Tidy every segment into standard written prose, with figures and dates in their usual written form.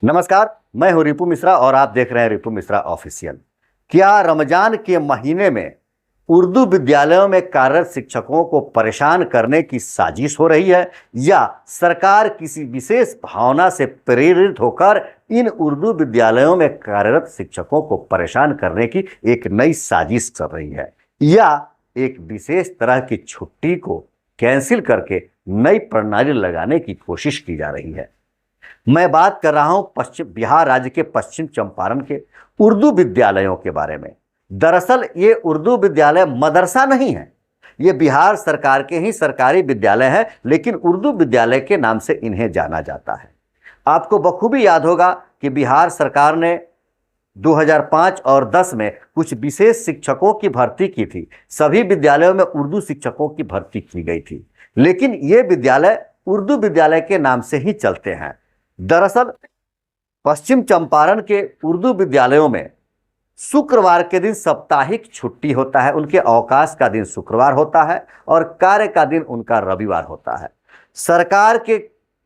नमस्कार, मैं हूं रिपु मिश्रा और आप देख रहे हैं रिपु मिश्रा ऑफिशियल। क्या रमजान के महीने में उर्दू विद्यालयों में कार्यरत शिक्षकों को परेशान करने की साजिश हो रही है या सरकार किसी विशेष भावना से प्रेरित होकर इन उर्दू विद्यालयों में कार्यरत शिक्षकों को परेशान करने की एक नई साजिश कर रही है या एक विशेष तरह की छुट्टी को कैंसिल करके नई प्रणाली लगाने की कोशिश की जा रही है? मैं बात कर रहा हूं पश्चिम बिहार राज्य के पश्चिम चंपारण के उर्दू विद्यालयों के बारे में। दरअसल ये उर्दू विद्यालय मदरसा नहीं है, ये बिहार सरकार के ही सरकारी विद्यालय है, लेकिन उर्दू विद्यालय के नाम से इन्हें जाना जाता है। आपको बखूबी याद होगा कि बिहार सरकार ने 2005 और 10 में कुछ विशेष शिक्षकों की भर्ती की थी। सभी विद्यालयों में उर्दू शिक्षकों की भर्ती की गई थी, लेकिन ये विद्यालय उर्दू विद्यालय के नाम से ही चलते हैं। दरअसल पश्चिम चंपारण के उर्दू विद्यालयों में शुक्रवार के दिन साप्ताहिक छुट्टी होता है, उनके अवकाश का दिन शुक्रवार होता है और कार्य का दिन उनका रविवार होता है। सरकार के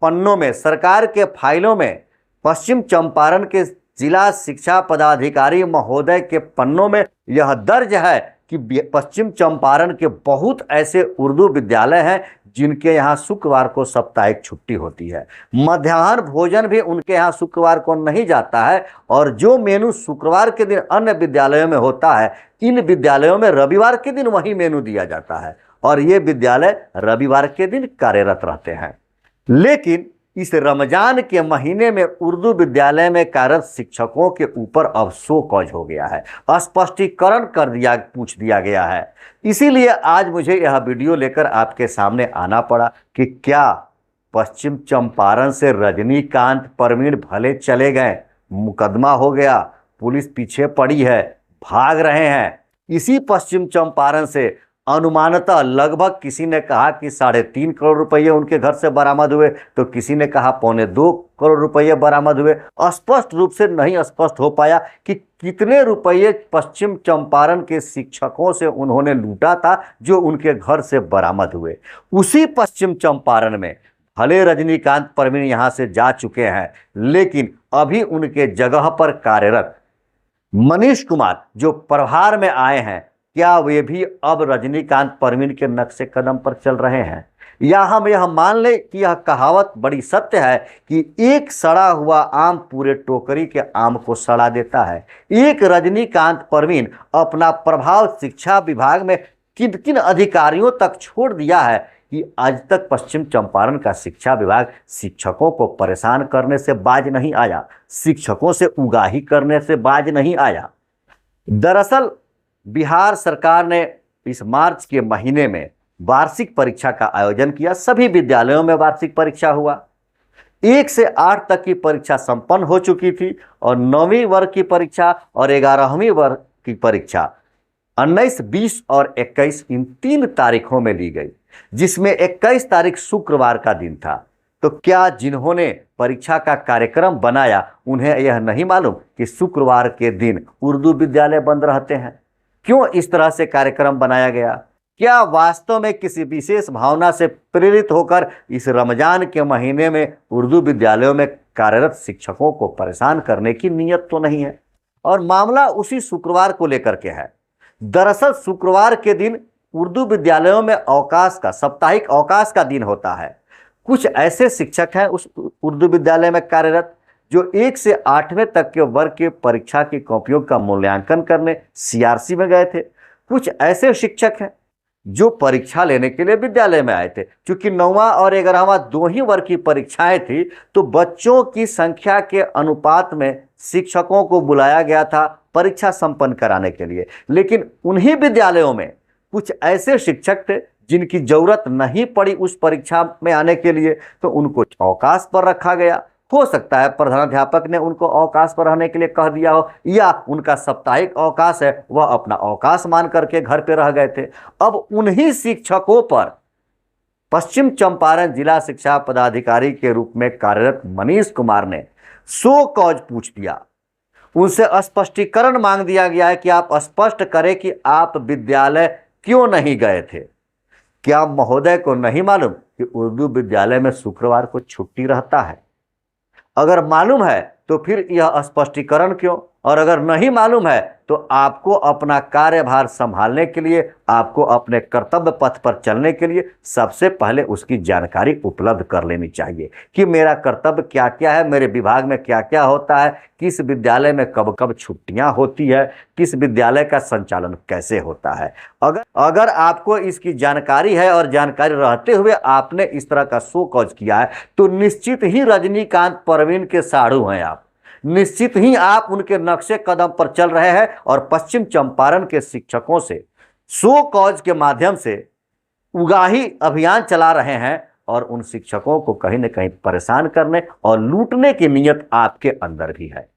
पन्नों में, सरकार के फाइलों में पश्चिम चंपारण के जिला शिक्षा पदाधिकारी महोदय के पन्नों में यह दर्ज है कि पश्चिम चंपारण के बहुत ऐसे उर्दू विद्यालय हैं जिनके यहाँ शुक्रवार को साप्ताहिक छुट्टी होती है। मध्याह्न भोजन भी उनके यहाँ शुक्रवार को नहीं जाता है और जो मेनू शुक्रवार के दिन अन्य विद्यालयों में होता है, इन विद्यालयों में रविवार के दिन वही मेनू दिया जाता है और ये विद्यालय रविवार के दिन कार्यरत रहते हैं। लेकिन इस रमजान के महीने में उर्दू विद्यालय में कार्यरत शिक्षकों के ऊपर अब शो कॉज हो गया है, स्पष्टीकरण पूछ दिया गया है। इसीलिए आज मुझे यह वीडियो लेकर आपके सामने आना पड़ा कि क्या पश्चिम चंपारण से रजनीकांत परवीन भले चले गए, मुकदमा हो गया, पुलिस पीछे पड़ी है, भाग रहे हैं। इसी पश्चिम चंपारण से अनुमानतः लगभग किसी ने कहा कि 3.5 करोड़ रुपये उनके घर से बरामद हुए, तो किसी ने कहा 2.25 करोड़ रुपये बरामद हुए। स्पष्ट रूप से नहीं स्पष्ट हो पाया कि कितने रुपये पश्चिम चंपारण के शिक्षकों से उन्होंने लूटा था जो उनके घर से बरामद हुए। उसी पश्चिम चंपारण में भले रजनीकांत परवीन यहाँ से जा चुके हैं, लेकिन अभी उनके जगह पर कार्यरत मनीष कुमार जो प्रभार में आए हैं, क्या वे भी अब रजनीकांत परवीन के नक्शे कदम पर चल रहे हैं? या हम यह मान लें कि यह कहावत बड़ी सत्य है कि एक सड़ा हुआ आम पूरे टोकरी के आम को सड़ा देता है। एक रजनीकांत परवीन अपना प्रभाव शिक्षा विभाग में किन किन अधिकारियों तक छोड़ दिया है कि आज तक पश्चिम चंपारण का शिक्षा विभाग शिक्षकों को परेशान करने से बाज नहीं आया, शिक्षकों से उगाही करने से बाज नहीं आया। दरअसल बिहार सरकार ने इस मार्च के महीने में वार्षिक परीक्षा का आयोजन किया। सभी विद्यालयों में वार्षिक परीक्षा हुआ। 1 से 8 तक की परीक्षा संपन्न हो चुकी थी और 9वीं वर्ग की परीक्षा और 11वीं वर्ग की परीक्षा 19, 20 और 21 इन 3 तारीखों में ली गई, जिसमें 21 तारीख शुक्रवार का दिन था। तो क्या जिन्होंने परीक्षा का कार्यक्रम बनाया उन्हें यह नहीं मालूम कि शुक्रवार के दिन उर्दू विद्यालय बंद रहते हैं? क्यों इस तरह से कार्यक्रम बनाया गया? क्या वास्तव में किसी विशेष भावना से प्रेरित होकर इस रमजान के महीने में उर्दू विद्यालयों में कार्यरत शिक्षकों को परेशान करने की नीयत तो नहीं है? और मामला उसी शुक्रवार को लेकर के है। दरअसल शुक्रवार के दिन उर्दू विद्यालयों में अवकाश का, साप्ताहिक अवकाश का दिन होता है। कुछ ऐसे शिक्षक हैं उस उर्दू विद्यालय में कार्यरत जो 1 से 8वें तक के वर्ग के परीक्षा की कॉपियों का मूल्यांकन करने सीआरसी में गए थे। कुछ ऐसे शिक्षक हैं जो परीक्षा लेने के लिए विद्यालय में आए थे। क्योंकि 9वां और 11वां 2 ही वर्ग की परीक्षाएं थी, तो बच्चों की संख्या के अनुपात में शिक्षकों को बुलाया गया था परीक्षा संपन्न कराने के लिए। लेकिन उन्हीं विद्यालयों में कुछ ऐसे शिक्षक थे जिनकी जरूरत नहीं पड़ी उस परीक्षा में आने के लिए, तो उनको अवकाश पर रखा गया। हो सकता है प्रधानाध्यापक ने उनको अवकाश पर रहने के लिए कह दिया हो, या उनका साप्ताहिक अवकाश है, वह अपना अवकाश मान करके घर पे रह गए थे। अब उन्हीं शिक्षकों पर पश्चिम चंपारण जिला शिक्षा पदाधिकारी के रूप में कार्यरत मनीष कुमार ने शो कॉज पूछ दिया। उनसे स्पष्टीकरण मांग दिया गया है कि आप स्पष्ट करें कि आप विद्यालय क्यों नहीं गए थे। क्या महोदय को नहीं मालूम कि उर्दू विद्यालय में शुक्रवार को छुट्टी रहता है? अगर मालूम है तो फिर यह स्पष्टीकरण क्यों? और अगर नहीं मालूम है तो आपको अपना कार्यभार संभालने के लिए, आपको अपने कर्तव्य पथ पर चलने के लिए सबसे पहले उसकी जानकारी उपलब्ध कर लेनी चाहिए कि मेरा कर्तव्य क्या क्या है, मेरे विभाग में क्या क्या होता है, किस विद्यालय में कब कब छुट्टियां होती है, किस विद्यालय का संचालन कैसे होता है। अगर आपको इसकी जानकारी है और जानकारी रहते हुए आपने इस तरह का शो कॉज किया है तो निश्चित ही रजनीकांत परवीन के साड़ू हैं आप, निश्चित ही आप उनके नक्शे कदम पर चल रहे हैं और पश्चिम चंपारण के शिक्षकों से शो कॉज के माध्यम से उगाही अभियान चला रहे हैं और उन शिक्षकों को कहीं न कहीं परेशान करने और लूटने की नीयत आपके अंदर भी है।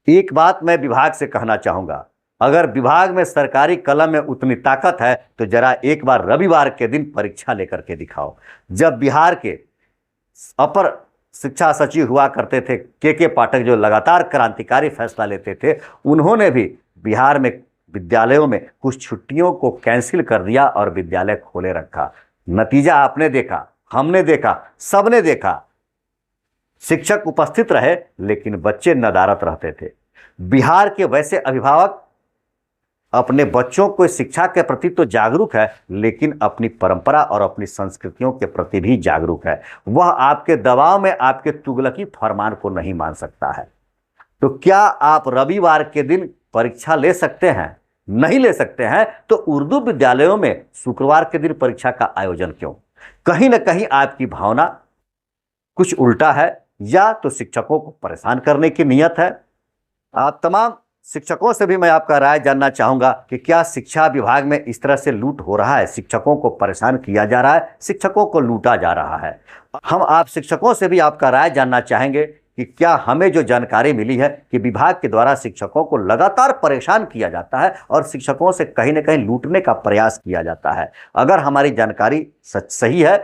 एक बात मैं विभाग से कहना चाहूंगा, अगर विभाग में सरकारी कलम में उतनी ताकत है तो जरा एक बार रविवार के दिन परीक्षा लेकर के दिखाओ। जब बिहार के अपर शिक्षा सचिव हुआ करते थे के पाठक, जो लगातार क्रांतिकारी फैसला लेते थे, उन्होंने भी बिहार में विद्यालयों में कुछ छुट्टियों को कैंसिल कर दिया और विद्यालय खोले रखा। नतीजा आपने देखा, हमने देखा, सबने देखा। शिक्षक उपस्थित रहे लेकिन बच्चे नदारत रहते थे। बिहार के वैसे अभिभावक अपने बच्चों को शिक्षा के प्रति तो जागरूक है लेकिन अपनी परंपरा और अपनी संस्कृतियों के प्रति भी जागरूक है। वह आपके दबाव में आपके तुगलकी फरमान को नहीं मान सकता है। तो क्या आप रविवार के दिन परीक्षा ले सकते हैं? नहीं ले सकते हैं तो उर्दू विद्यालयों में शुक्रवार के दिन परीक्षा का आयोजन क्यों? कहीं ना कहीं आपकी भावना कुछ उल्टा है या तो शिक्षकों को परेशान करने की नीयत है। आप तमाम शिक्षकों से भी मैं आपका राय जानना चाहूंगा कि क्या शिक्षा विभाग में इस तरह से लूट हो रहा है, शिक्षकों को परेशान किया जा रहा है, शिक्षकों को लूटा जा रहा है? हम आप शिक्षकों से भी आपका राय जानना चाहेंगे कि क्या हमें जो जानकारी मिली है कि विभाग के द्वारा शिक्षकों को लगातार परेशान किया जाता है और शिक्षकों से कहीं ना कहीं लूटने का प्रयास किया जाता है। अगर हमारी जानकारी सही है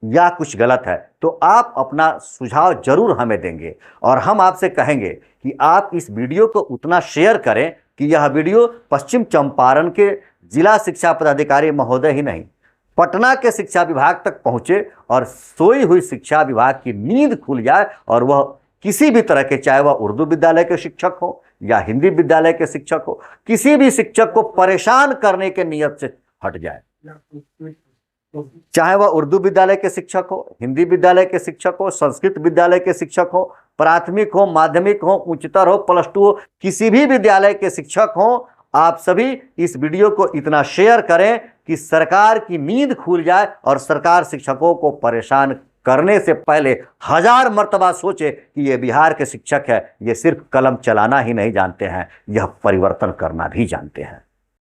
या कुछ गलत है तो आप अपना सुझाव जरूर हमें देंगे और हम आपसे कहेंगे कि आप इस वीडियो को उतना शेयर करें कि यह वीडियो पश्चिम चंपारण के जिला शिक्षा पदाधिकारी महोदय ही नहीं, पटना के शिक्षा विभाग तक पहुंचे और सोई हुई शिक्षा विभाग की नींद खुल जाए और वह किसी भी तरह के, चाहे वह उर्दू विद्यालय के शिक्षक हो या हिंदी विद्यालय के शिक्षक हो, किसी भी शिक्षक को परेशान करने के नियत से हट जाए। चाहे वह उर्दू विद्यालय के शिक्षक हो, हिंदी विद्यालय के शिक्षक हो, संस्कृत विद्यालय के शिक्षक हो, प्राथमिक हो, माध्यमिक हो, उच्चतर हो, प्लस टू हो, किसी भी विद्यालय के शिक्षक हो, आप सभी इस वीडियो को इतना शेयर करें कि सरकार की नींद खुल जाए और सरकार शिक्षकों को परेशान करने से पहले 1000 मर्तबा सोचे कि ये बिहार के शिक्षक है, ये सिर्फ कलम चलाना ही नहीं जानते हैं, यह परिवर्तन करना भी जानते हैं।